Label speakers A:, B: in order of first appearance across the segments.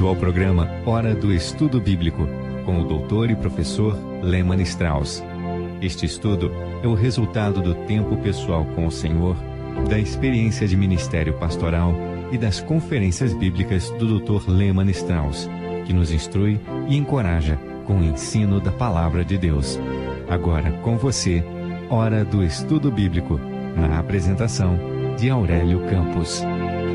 A: ao programa Hora do Estudo Bíblico, com o doutor e professor Lehmann Strauss. Este estudo é o resultado do tempo pessoal com o Senhor, da experiência de ministério pastoral e das conferências bíblicas do Dr. Lehmann Strauss, que nos instrui e encoraja com o ensino da Palavra de Deus. Agora com você, Hora do Estudo Bíblico, na apresentação de Aurélio Campos.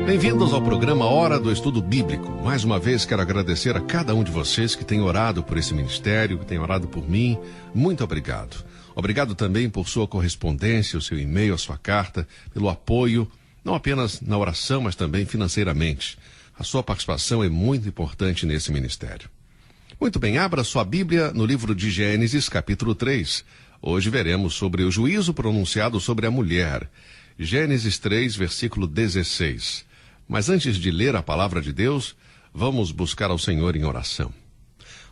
B: Bem-vindos ao programa Hora do Estudo Bíblico. Mais uma vez quero agradecer a cada um de vocês que tem orado por esse ministério, que tem orado por mim. Muito obrigado. Obrigado também por sua correspondência, o seu e-mail, a sua carta, pelo apoio, não apenas na oração, mas também financeiramente. A sua participação é muito importante nesse ministério. Muito bem, abra sua Bíblia no livro de Gênesis, capítulo 3. Hoje veremos sobre o juízo pronunciado sobre a mulher. Gênesis 3, versículo 16. Mas antes de ler a palavra de Deus, vamos buscar ao Senhor em oração.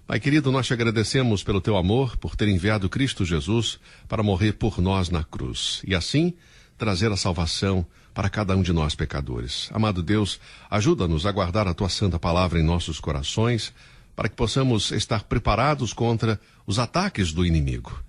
B: Pai querido, nós te agradecemos pelo teu amor, por ter enviado Cristo Jesus para morrer por nós na cruz. E assim, trazer a salvação para cada um de nós pecadores. Amado Deus, ajuda-nos a guardar a tua santa palavra em nossos corações, para que possamos estar preparados contra os ataques do inimigo.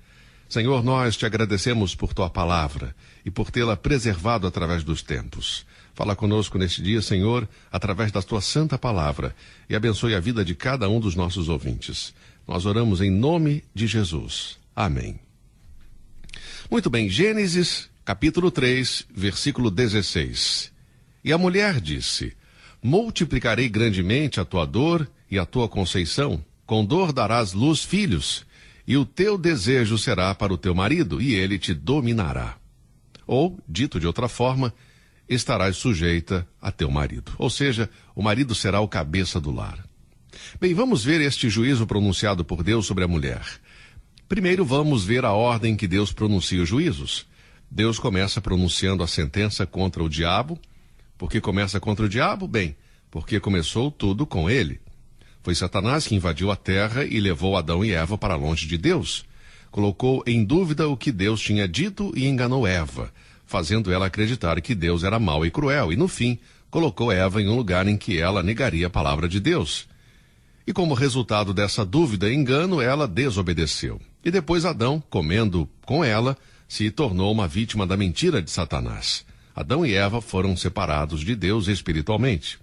B: Senhor, nós te agradecemos por tua palavra e por tê-la preservado através dos tempos. Fala conosco neste dia, Senhor, através da tua santa palavra e abençoe a vida de cada um dos nossos ouvintes. Nós oramos em nome de Jesus. Amém. Muito bem, Gênesis, capítulo 3, versículo 16. E a mulher disse: multiplicarei grandemente a tua dor e a tua conceição. Com dor darás luz filhos, e o teu desejo será para o teu marido, e ele te dominará. Ou, dito de outra forma, estarás sujeita a teu marido. Ou seja, o marido será o cabeça do lar. Bem, vamos ver este juízo pronunciado por Deus sobre a mulher. Primeiro vamos ver a ordem que Deus pronuncia os juízos. Deus começa pronunciando a sentença contra o diabo. Por que começa contra o diabo? Bem, porque começou tudo com ele. Foi Satanás que invadiu a terra e levou Adão e Eva para longe de Deus. Colocou em dúvida o que Deus tinha dito e enganou Eva, fazendo ela acreditar que Deus era mau e cruel, e no fim, colocou Eva em um lugar em que ela negaria a palavra de Deus. E como resultado dessa dúvida e engano, ela desobedeceu. E depois Adão, comendo com ela, se tornou uma vítima da mentira de Satanás. Adão e Eva foram separados de Deus espiritualmente.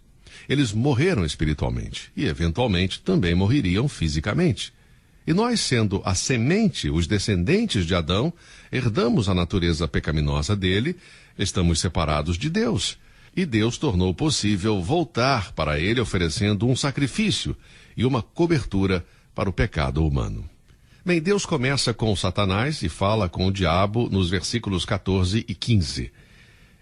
B: Eles morreram espiritualmente e, eventualmente, também morreriam fisicamente. E nós, sendo a semente, os descendentes de Adão, herdamos a natureza pecaminosa dele, estamos separados de Deus. E Deus tornou possível voltar para ele oferecendo um sacrifício e uma cobertura para o pecado humano. Bem, Deus começa com Satanás e fala com o diabo nos versículos 14 e 15.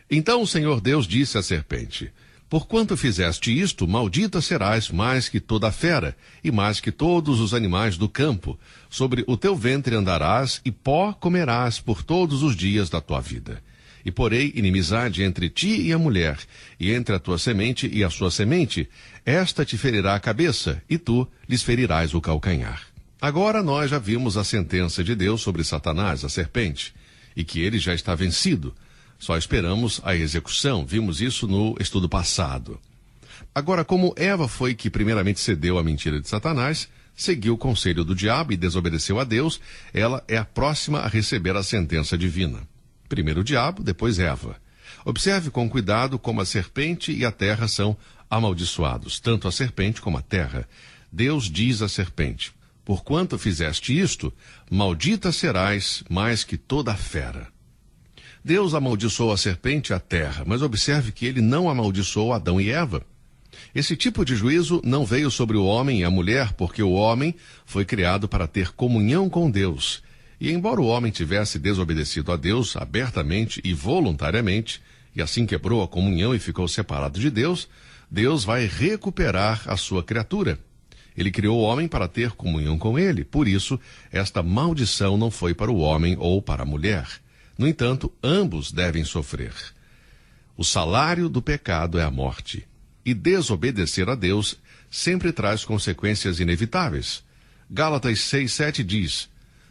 B: Então o Senhor Deus disse à serpente: porquanto fizeste isto, maldita serás mais que toda a fera, e mais que todos os animais do campo. Sobre o teu ventre andarás, e pó comerás por todos os dias da tua vida. E porei inimizade entre ti e a mulher, e entre a tua semente e a sua semente. Esta te ferirá a cabeça, e tu lhes ferirás o calcanhar. Agora nós já vimos a sentença de Deus sobre Satanás, a serpente, e que ele já está vencido. Só esperamos a execução. Vimos isso no estudo passado. Agora, como Eva foi que primeiramente cedeu à mentira de Satanás, seguiu o conselho do diabo e desobedeceu a Deus, ela é a próxima a receber a sentença divina. Primeiro o diabo, depois Eva. Observe com cuidado como a serpente e a terra são amaldiçoados, tanto a serpente como a terra. Deus diz à serpente: porquanto fizeste isto, maldita serás mais que toda a fera. Deus amaldiçoou a serpente e a terra, mas observe que ele não amaldiçoou Adão e Eva. Esse tipo de juízo não veio sobre o homem e a mulher, porque o homem foi criado para ter comunhão com Deus. E embora o homem tivesse desobedecido a Deus abertamente e voluntariamente, e assim quebrou a comunhão e ficou separado de Deus, Deus vai recuperar a sua criatura. Ele criou o homem para ter comunhão com ele, por isso, esta maldição não foi para o homem ou para a mulher. No entanto, ambos devem sofrer. O salário do pecado é a morte, e desobedecer a Deus sempre traz consequências inevitáveis. Gálatas 6:7 diz: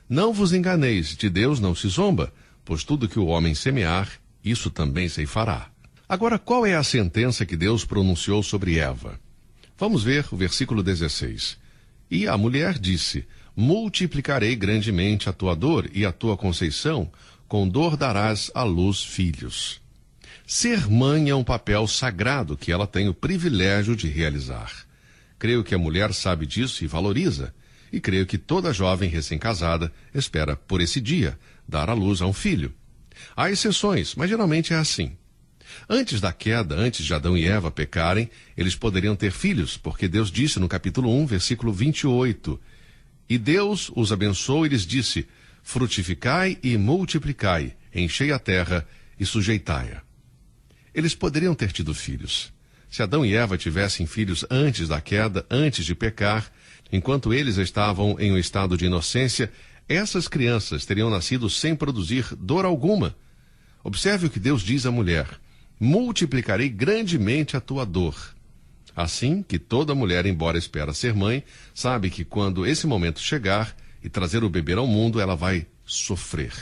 B: não vos enganeis, de Deus não se zomba, pois tudo que o homem semear, isso também ceifará. Agora, qual é a sentença que Deus pronunciou sobre Eva? Vamos ver o versículo 16. E a mulher disse: multiplicarei grandemente a tua dor e a tua conceição, com dor darás à luz filhos. Ser mãe é um papel sagrado que ela tem o privilégio de realizar. Creio que a mulher sabe disso e valoriza. E creio que toda jovem recém-casada espera por esse dia, dar à luz a um filho. Há exceções, mas geralmente é assim. Antes da queda, antes de Adão e Eva pecarem, eles poderiam ter filhos, porque Deus disse no capítulo 1, versículo 28, e Deus os abençoou e lhes disse: frutificai e multiplicai, enchei a terra e sujeitai-a. Eles poderiam ter tido filhos. Se Adão e Eva tivessem filhos antes da queda, antes de pecar, enquanto eles estavam em um estado de inocência, essas crianças teriam nascido sem produzir dor alguma. Observe o que Deus diz à mulher: multiplicarei grandemente a tua dor. Assim que toda mulher, embora espera ser mãe, sabe que quando esse momento chegar e trazer o bebê ao mundo, ela vai sofrer.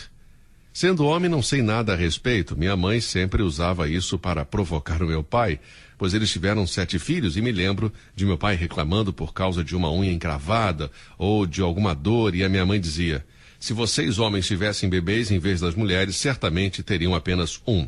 B: Sendo homem, não sei nada a respeito. Minha mãe sempre usava isso para provocar o meu pai, pois eles tiveram 7 filhos e me lembro de meu pai reclamando por causa de uma unha encravada ou de alguma dor, e a minha mãe dizia: se vocês homens tivessem bebês em vez das mulheres, certamente teriam apenas um.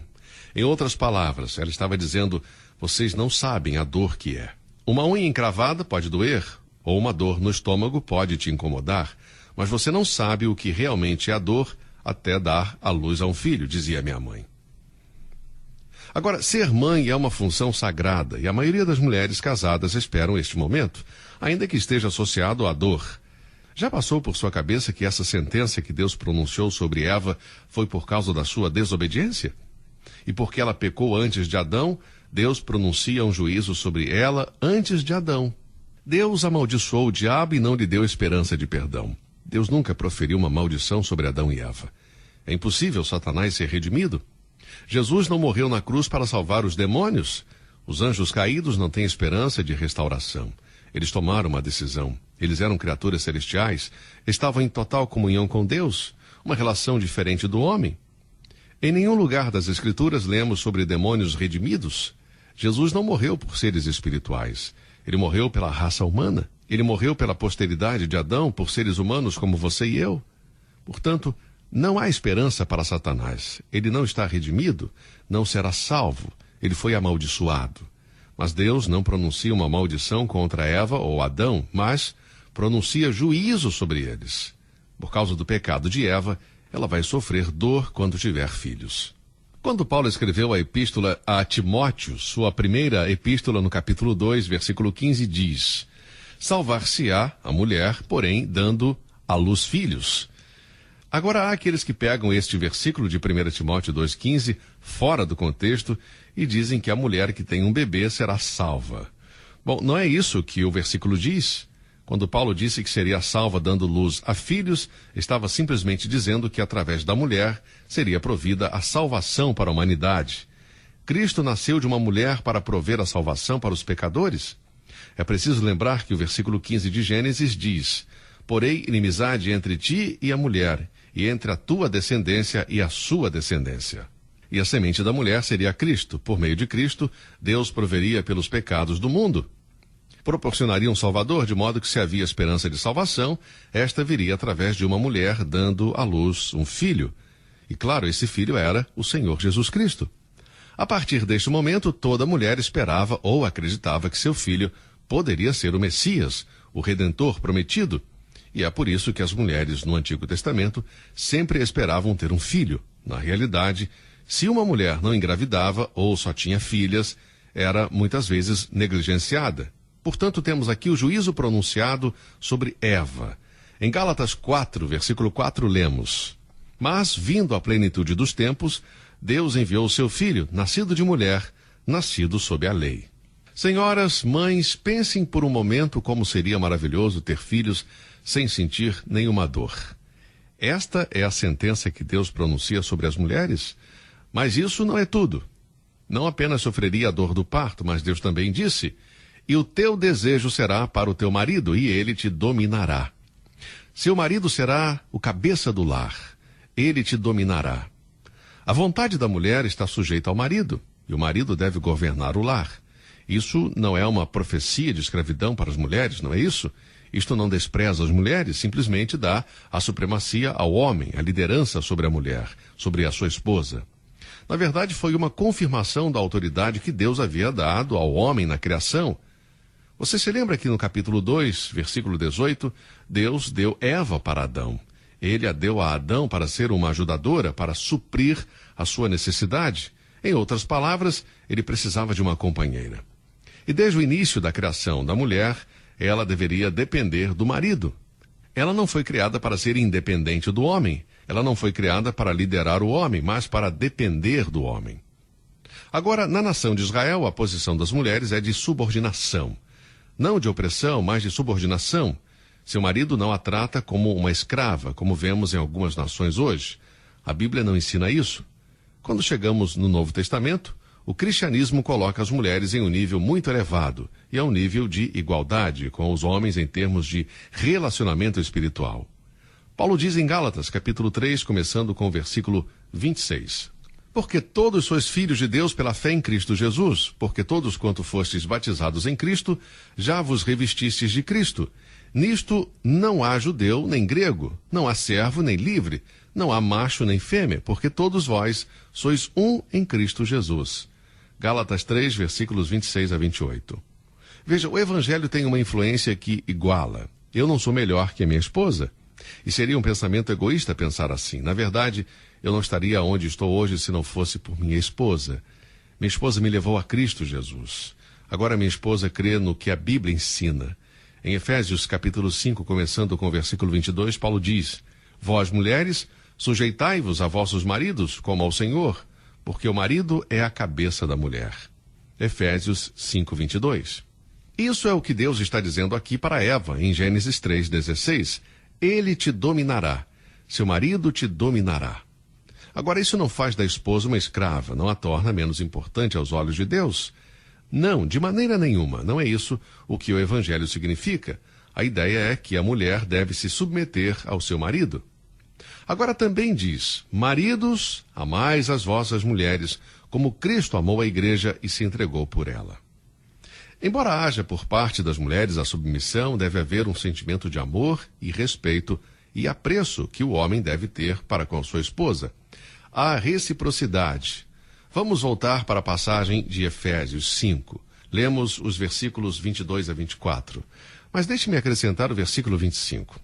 B: Em outras palavras, ela estava dizendo: vocês não sabem a dor que é. Uma unha encravada pode doer, ou uma dor no estômago pode te incomodar, mas você não sabe o que realmente é a dor até dar à luz a um filho, dizia minha mãe. Agora, ser mãe é uma função sagrada e a maioria das mulheres casadas esperam este momento, ainda que esteja associado à dor. Já passou por sua cabeça que essa sentença que Deus pronunciou sobre Eva foi por causa da sua desobediência? E porque ela pecou antes de Adão, Deus pronuncia um juízo sobre ela antes de Adão. Deus amaldiçoou o diabo e não lhe deu esperança de perdão. Deus nunca proferiu uma maldição sobre Adão e Eva. É impossível Satanás ser redimido. Jesus não morreu na cruz para salvar os demônios. Os anjos caídos não têm esperança de restauração. Eles tomaram uma decisão. Eles eram criaturas celestiais, estavam em total comunhão com Deus, uma relação diferente do homem. Em nenhum lugar das Escrituras lemos sobre demônios redimidos. Jesus não morreu por seres espirituais. Ele morreu pela raça humana. Ele morreu pela posteridade de Adão, por seres humanos como você e eu. Portanto, não há esperança para Satanás. Ele não está redimido, não será salvo. Ele foi amaldiçoado. Mas Deus não pronuncia uma maldição contra Eva ou Adão, mas pronuncia juízo sobre eles. Por causa do pecado de Eva, ela vai sofrer dor quando tiver filhos. Quando Paulo escreveu a epístola a Timóteo, sua primeira epístola no capítulo 2, versículo 15, diz: salvar-se-á a mulher, porém, dando à luz filhos. Agora há aqueles que pegam este versículo de 1 Timóteo 2,15 fora do contexto e dizem que a mulher que tem um bebê será salva. Bom, não é isso que o versículo diz. Quando Paulo disse que seria salva dando luz a filhos, estava simplesmente dizendo que através da mulher seria provida a salvação para a humanidade. Cristo nasceu de uma mulher para prover a salvação para os pecadores? É preciso lembrar que o versículo 15 de Gênesis diz: porém inimizade entre ti e a mulher, e entre a tua descendência e a sua descendência. E a semente da mulher seria Cristo. Por meio de Cristo, Deus proveria pelos pecados do mundo. Proporcionaria um Salvador, de modo que se havia esperança de salvação, esta viria através de uma mulher dando à luz um filho. E claro, esse filho era o Senhor Jesus Cristo. A partir deste momento, toda mulher esperava ou acreditava que seu filho poderia ser o Messias, o Redentor prometido. E é por isso que as mulheres no Antigo Testamento sempre esperavam ter um filho. Na realidade, se uma mulher não engravidava ou só tinha filhas, era muitas vezes negligenciada. Portanto, temos aqui o juízo pronunciado sobre Eva. Em Gálatas 4, versículo 4, lemos: mas, vindo a plenitude dos tempos, Deus enviou seu filho, nascido de mulher, nascido sob a lei. Senhoras, mães, pensem por um momento como seria maravilhoso ter filhos sem sentir nenhuma dor. Esta é a sentença que Deus pronuncia sobre as mulheres. Mas isso não é tudo. Não apenas sofreria a dor do parto, mas Deus também disse: e o teu desejo será para o teu marido, e ele te dominará. Seu marido será o cabeça do lar, ele te dominará. A vontade da mulher está sujeita ao marido, e o marido deve governar o lar. Isso não é uma profecia de escravidão para as mulheres, não é isso? Isto não despreza as mulheres, simplesmente dá a supremacia ao homem, a liderança sobre a mulher, sobre a sua esposa. Na verdade, foi uma confirmação da autoridade que Deus havia dado ao homem na criação. Você se lembra que no capítulo 2, versículo 18, Deus deu Eva para Adão. Ele a deu a Adão para ser uma ajudadora, para suprir a sua necessidade. Em outras palavras, ele precisava de uma companheira. E desde o início da criação da mulher, ela deveria depender do marido. Ela não foi criada para ser independente do homem. Ela não foi criada para liderar o homem, mas para depender do homem. Agora, na nação de Israel, a posição das mulheres é de subordinação. Não de opressão, mas de subordinação. Seu marido não a trata como uma escrava, como vemos em algumas nações hoje. A Bíblia não ensina isso. Quando chegamos no Novo Testamento, o cristianismo coloca as mulheres em um nível muito elevado e a um nível de igualdade com os homens em termos de relacionamento espiritual. Paulo diz em Gálatas, capítulo 3, começando com o versículo 26. Porque todos sois filhos de Deus pela fé em Cristo Jesus, porque todos quanto fostes batizados em Cristo, já vos revestistes de Cristo. Nisto não há judeu nem grego, não há servo nem livre, não há macho nem fêmea, porque todos vós sois um em Cristo Jesus. Gálatas 3, versículos 26 a 28. Veja, o Evangelho tem uma influência que iguala. Eu não sou melhor que a minha esposa. E seria um pensamento egoísta pensar assim. Na verdade, eu não estaria onde estou hoje se não fosse por minha esposa. Minha esposa me levou a Cristo Jesus. Agora minha esposa crê no que a Bíblia ensina. Em Efésios capítulo 5, começando com o versículo 22, Paulo diz: Vós, mulheres, sujeitai-vos a vossos maridos, como ao Senhor, porque o marido é a cabeça da mulher. Efésios 5, 22. Isso é o que Deus está dizendo aqui para Eva, em Gênesis 3,16. Ele te dominará, seu marido te dominará. Agora, isso não faz da esposa uma escrava, não a torna menos importante aos olhos de Deus. Não, de maneira nenhuma, não é isso o que o Evangelho significa. A ideia é que a mulher deve se submeter ao seu marido. Agora também diz: maridos, amais as vossas mulheres, como Cristo amou a igreja e se entregou por ela. Embora haja por parte das mulheres a submissão, deve haver um sentimento de amor e respeito e apreço que o homem deve ter para com sua esposa. Há reciprocidade. Vamos voltar para a passagem de Efésios 5. Lemos os versículos 22 a 24. Mas deixe-me acrescentar o versículo 25.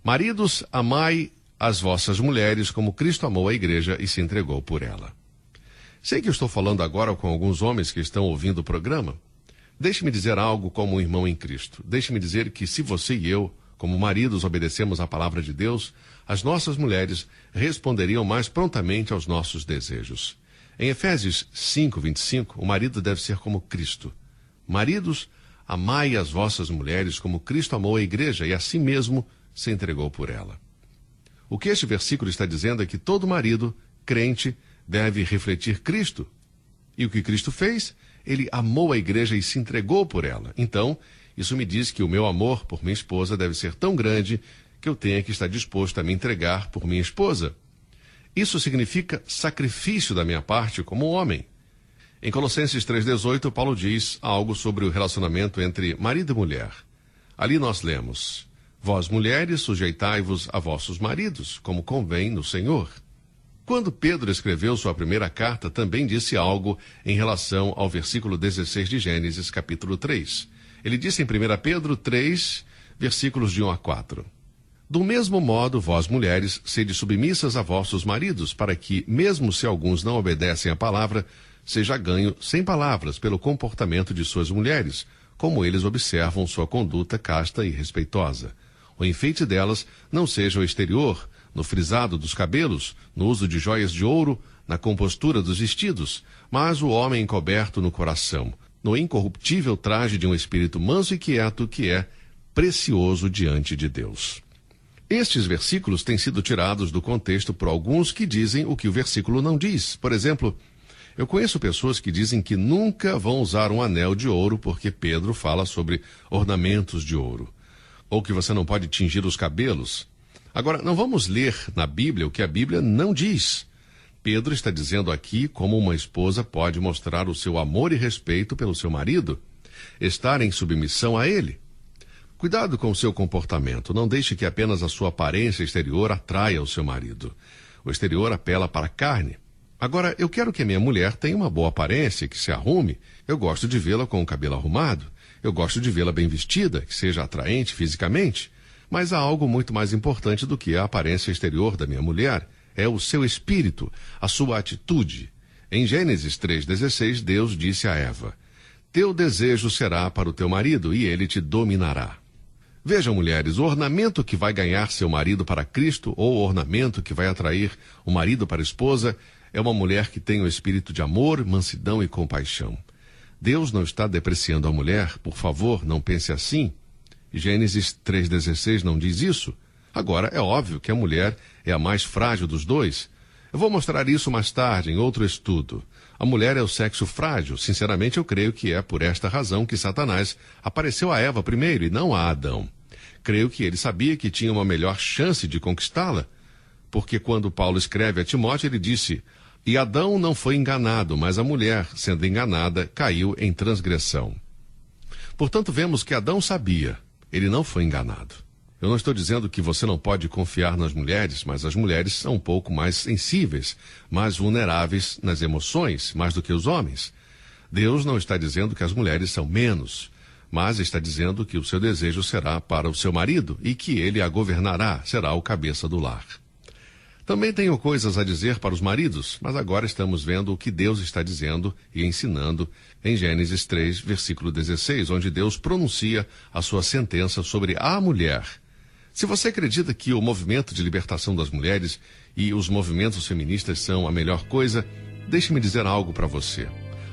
B: Maridos, amai as vossas mulheres como Cristo amou a igreja e se entregou por ela. Sei que eu estou falando agora com alguns homens que estão ouvindo o programa. Deixe-me dizer algo como um irmão em Cristo. Deixe-me dizer que se você e eu, como maridos, obedecemos à palavra de Deus, as nossas mulheres responderiam mais prontamente aos nossos desejos. Em Efésios 5, 25, o marido deve ser como Cristo. Maridos, amai as vossas mulheres como Cristo amou a igreja e assim mesmo se entregou por ela. O que este versículo está dizendo é que todo marido, crente, deve refletir Cristo. E o que Cristo fez? Ele amou a igreja e se entregou por ela. Então, isso me diz que o meu amor por minha esposa deve ser tão grande que eu tenha que estar disposto a me entregar por minha esposa. Isso significa sacrifício da minha parte como homem. Em Colossenses 3,18, Paulo diz algo sobre o relacionamento entre marido e mulher. Ali nós lemos: Vós, mulheres, sujeitai-vos a vossos maridos, como convém no Senhor. Quando Pedro escreveu sua primeira carta, também disse algo em relação ao versículo 16 de Gênesis, capítulo 3. Ele disse em 1 Pedro 3, versículos de 1 a 4. Do mesmo modo, vós, mulheres, sede submissas a vossos maridos, para que, mesmo se alguns não obedecem à palavra, seja ganho sem palavras pelo comportamento de suas mulheres, como eles observam sua conduta casta e respeitosa. O enfeite delas não seja o exterior, no frisado dos cabelos, no uso de joias de ouro, na compostura dos vestidos, mas o homem encoberto no coração, no incorruptível traje de um espírito manso e quieto, que é precioso diante de Deus. Estes versículos têm sido tirados do contexto por alguns que dizem o que o versículo não diz. Por exemplo, eu conheço pessoas que dizem que nunca vão usar um anel de ouro porque Pedro fala sobre ornamentos de ouro. Ou que você não pode tingir os cabelos. Agora, não vamos ler na Bíblia o que a Bíblia não diz. Pedro está dizendo aqui como uma esposa pode mostrar o seu amor e respeito pelo seu marido, estar em submissão a ele. Cuidado com o seu comportamento, não deixe que apenas a sua aparência exterior atraia o seu marido. O exterior apela para a carne. Agora, eu quero que a minha mulher tenha uma boa aparência, que se arrume. Eu gosto de vê-la com o cabelo arrumado. Eu gosto de vê-la bem vestida, que seja atraente fisicamente. Mas há algo muito mais importante do que a aparência exterior da minha mulher. É o seu espírito, a sua atitude. Em Gênesis 3,16, Deus disse a Eva: teu desejo será para o teu marido e ele te dominará. Vejam, mulheres, o ornamento que vai ganhar seu marido para Cristo ou o ornamento que vai atrair o marido para a esposa é uma mulher que tem o espírito de amor, mansidão e compaixão. Deus não está depreciando a mulher, por favor, não pense assim. Gênesis 3,16 não diz isso. Agora, é óbvio que a mulher é a mais frágil dos dois. Eu vou mostrar isso mais tarde, em outro estudo. A mulher é o sexo frágil. Sinceramente, eu creio que é por esta razão que Satanás apareceu a Eva primeiro e não a Adão. Creio que ele sabia que tinha uma melhor chance de conquistá-la, porque quando Paulo escreve a Timóteo, ele disse: e Adão não foi enganado, mas a mulher, sendo enganada, caiu em transgressão. Portanto, vemos que Adão sabia, ele não foi enganado. Eu não estou dizendo que você não pode confiar nas mulheres, mas as mulheres são um pouco mais sensíveis, mais vulneráveis nas emoções, mais do que os homens. Deus não está dizendo que as mulheres são menos, mas está dizendo que o seu desejo será para o seu marido e que ele a governará, será o cabeça do lar. Também tenho coisas a dizer para os maridos, mas agora estamos vendo o que Deus está dizendo e ensinando em Gênesis 3, versículo 16, onde Deus pronuncia a sua sentença sobre a mulher. Se você acredita que o movimento de libertação das mulheres e os movimentos feministas são a melhor coisa, deixe-me dizer algo para você.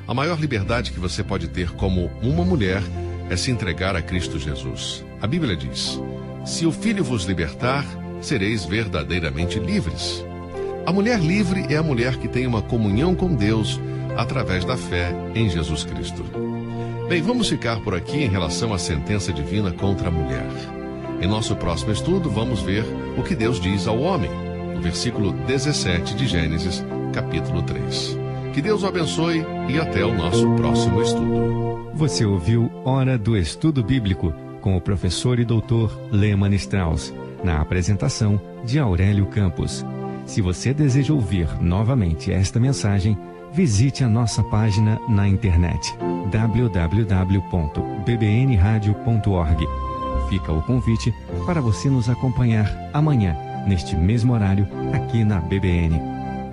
B: A maior liberdade que você pode ter como uma mulher é se entregar a Cristo Jesus. A Bíblia diz: se o Filho vos libertar, sereis verdadeiramente livres. A mulher livre é a mulher que tem uma comunhão com Deus através da fé em Jesus Cristo. Bem, vamos ficar por aqui em relação à sentença divina contra a mulher. Em nosso próximo estudo, vamos ver o que Deus diz ao homem, no versículo 17 de Gênesis, capítulo 3. Que Deus o abençoe e até o nosso próximo estudo.
A: Você ouviu Hora do Estudo Bíblico, com o professor e doutor Lehmann Strauss, na apresentação de Aurélio Campos. Se você deseja ouvir novamente esta mensagem, visite a nossa página na internet, www.bbnradio.org. Fica o convite para você nos acompanhar amanhã, neste mesmo horário, aqui na BBN.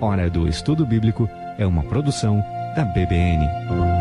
A: Hora do Estudo Bíblico é uma produção da BBN.